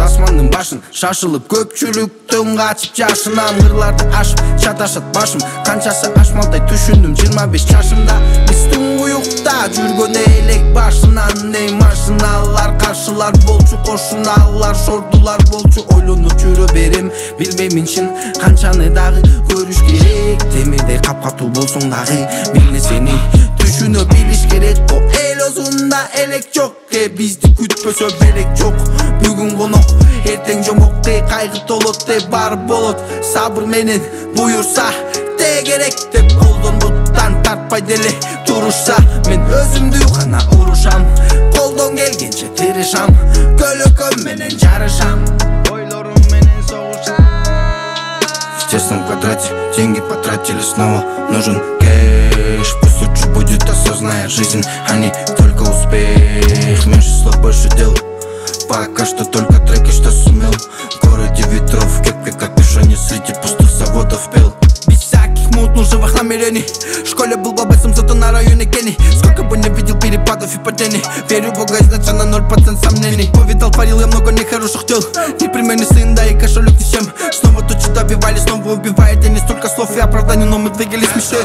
асмандын башын шашылып көпчүлүктөн качып жашынам кырларды ашып чаташат башым канчасы ашмалтай түшүндүм 25 жашымда биздин уюкта жүргөн элек башынан эй машиналар каршылар болчу кошуналар шордулар болчу ойлонуп жүрө берем билбеймин чын канчаны дагы көрүш керек темирдей капкатуу болсоң дагы бир нерсени түшүнө билиш керек го эл өзүндө элек жок бизди күтпөсө белек жок бүгүн конок эртең жомок кайгы толот баары болот сабыр менен буюрса керек деп колдонбуттан тартпай деле турушса мен өзүмдү гана урушам колдон келгенче тырышам көлөкөм менен жарышам ойлорум менен согушам в тесном квадрате деньги потратили снова нужен кэш пусть лучше будет осознанная жизнь а не только успех меньше слов больше дел пока что только треки что сумел в городе ветров кепка как движение среди пустых заводов пел мутных живых намерений. В школе был бабасом, зато на районе Кенни. Сколько бы не видел перепадов и падений. Верю в Бога изначально 0% сомнений. Повидал, творил я много нехороших дел. Непременный сын, да и кошелек ни с чем. Снова то, что добивали, снова убивает. И не столько слов и оправданий, но мы двигались мечтой.